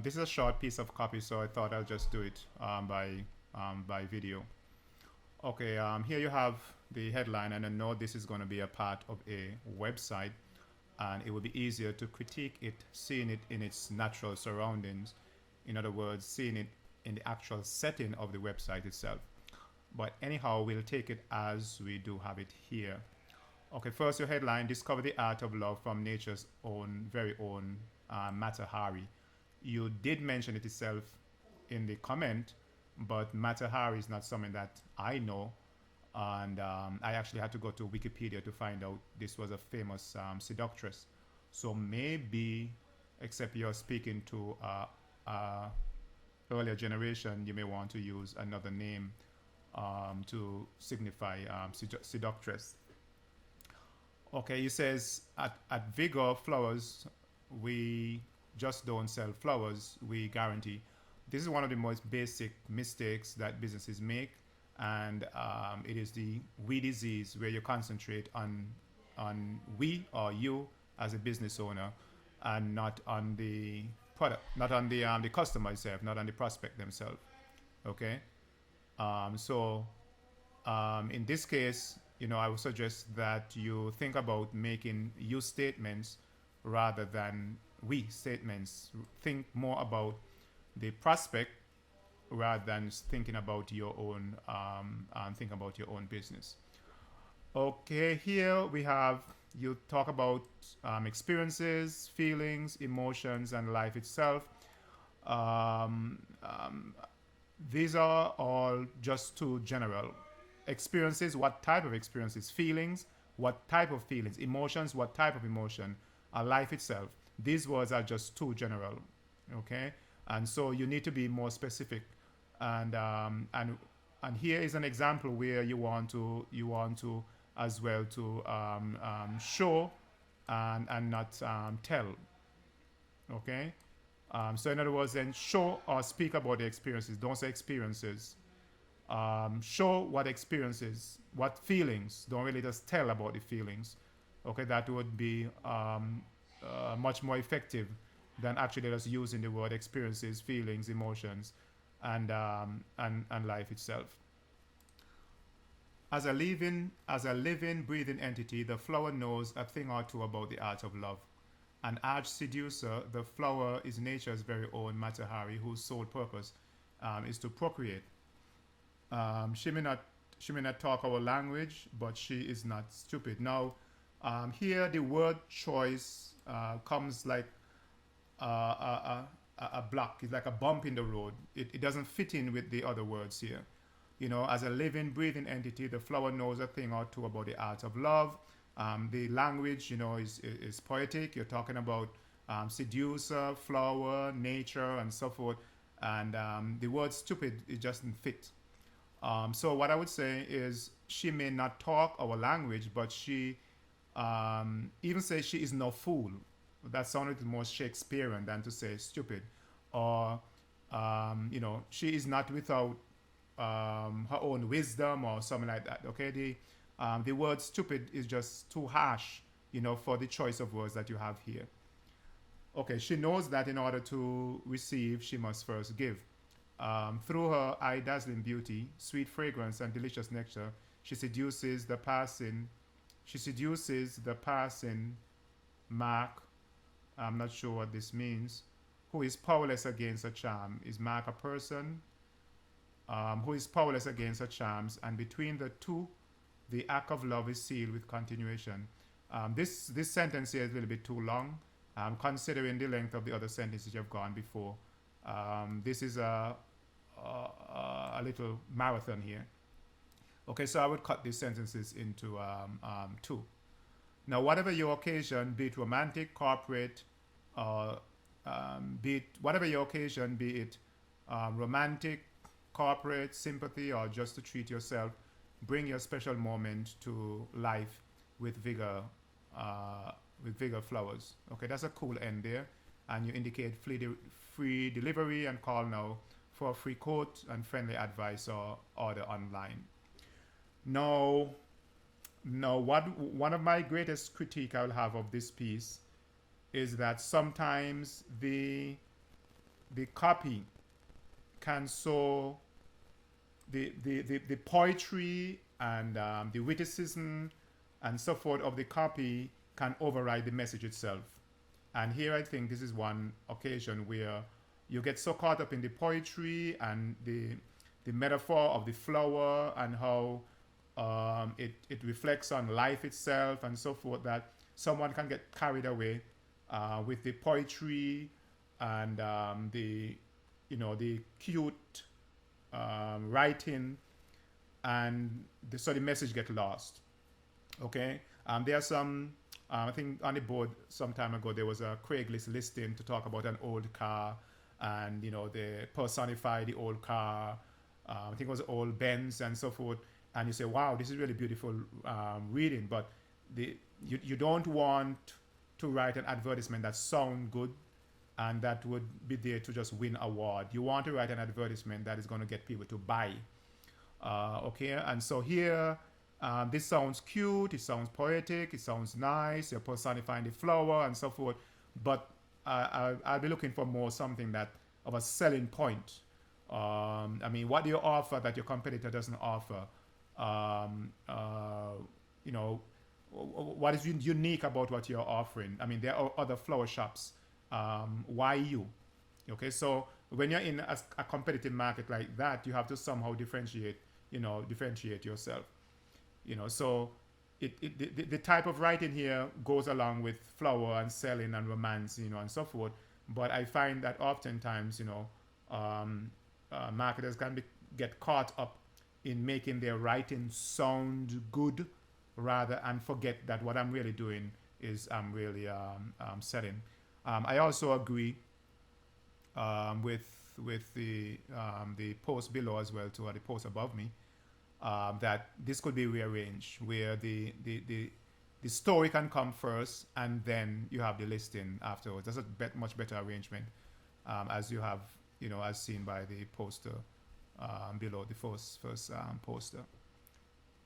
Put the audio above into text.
This is a short piece of copy, so I thought I'll just do it by video. Okay, here you have the headline, and I know this is going to be a part of a website, and it will be easier to critique it, seeing it in its natural surroundings. In other words, seeing it in the actual setting of the website itself. But anyhow, we'll take it as we do have it here. Okay, first your headline, Discover the Art of Love from Nature's own, very own Mata Hari. You did mention it itself in the comment, but Mata Hari is not something that I know. And I actually had to go to Wikipedia to find out this was a famous seductress. So maybe, except you're speaking to earlier generation, you may want to use another name to signify seductress. Okay, he says at Vigor Flowers, we just don't sell flowers, we guarantee. This is one of the most basic mistakes that businesses make, and it is the we disease where you concentrate on we or you as a business owner, and not on the product, not on the customer itself, not on the prospect themselves. Okay, in this case, I would suggest that you think about making you statements rather than we statements. Think more about the prospect rather than thinking about your own think about your own business. Okay, here we have you talk about experiences, feelings, emotions, and life itself. Um, um, these are all just too general. Experiences, what type of experiences? Feelings, what type of feelings? Emotions, what type of emotion? Life itself. These words are just too general. Okay, and so you need to be more specific. And here is an example where you want to as well to show and not tell. Okay, so in other words, then show or speak about the experiences. Don't say experiences. Show what experiences, what feelings. Don't really just tell about the feelings. Okay, that would be much more effective than actually just using the word experiences, feelings, emotions, and life itself. As a living, breathing entity, the flower knows a thing or two about the art of love. An arch seducer, the flower is nature's very own Matahari, whose sole purpose is to procreate. She may not talk our language, but she is not stupid. Now, here the word choice comes like a block. It's like a bump in the road. It doesn't fit in with the other words here. As a living, breathing entity, the flower knows a thing or two about the art of love. The language, is poetic. You're talking about seducer, flower, nature, and so forth. And the word stupid, it doesn't fit. So what I would say is she may not talk our language, but she even say she is no fool. That sounded more Shakespearean than to say stupid. Or, she is not without her own wisdom or something like that. Okay, the word stupid is just too harsh, for the choice of words that you have here. Okay, she knows that in order to receive, she must first give. Through her eye-dazzling beauty, sweet fragrance, and delicious nectar, she seduces the passing. She seduces the passing Mark. I'm not sure what this means. Who is powerless against her charm? Is Mark a person? Who is powerless against her charms? And between the two, the act of love is sealed with continuation. This sentence here is a little bit too long, considering the length of the other sentences you have gone before. This is a little marathon here. Okay, so I would cut these sentences into two. Now, whatever your occasion, be it romantic, corporate, whatever your occasion, be it romantic, corporate, sympathy, or just to treat yourself, bring your special moment to life with vigor, flowers. Okay, that's a cool end there, and you indicate free delivery and call now for a free quote and friendly advice or order online. Now, one of my greatest critique I'll have of this piece is that sometimes the copy can so the poetry and the witticism and so forth of the copy can override the message itself. And here I think this is one occasion where you get so caught up in the poetry and the metaphor of the flower and how it reflects on life itself and so forth that someone can get carried away with the poetry and the the cute writing and so the message get lost. Okay, there are some. I think on the board some time ago there was a Craigslist listing to talk about an old car, and they personify the old car. I think it was old Benz and so forth. And you say, "Wow, this is really beautiful reading," but you don't want to write an advertisement that sound good and that would be there to just win award. You want to write an advertisement that is going to get people to buy. Okay, and so here, this sounds cute, it sounds poetic, it sounds nice, you're personifying the flower and so forth, but I'll be looking for more something that of a selling point. I mean, what do you offer that your competitor doesn't offer? You know, what is unique about what you're offering? I mean, there are other flower shops. Why you? Okay, so when you're in a competitive market like that, you have to somehow differentiate. Differentiate yourself. So the type of writing here goes along with flower and selling and romance, and so forth. But I find that oftentimes, marketers can get caught up in making their writing sound good rather and forget that what I'm really doing is I'm really selling. I also agree with the post below as well to the post above me, that this could be rearranged where the story can come first and then you have the listing afterwards. That's a much better arrangement, as you have as seen by the poster below, the first poster.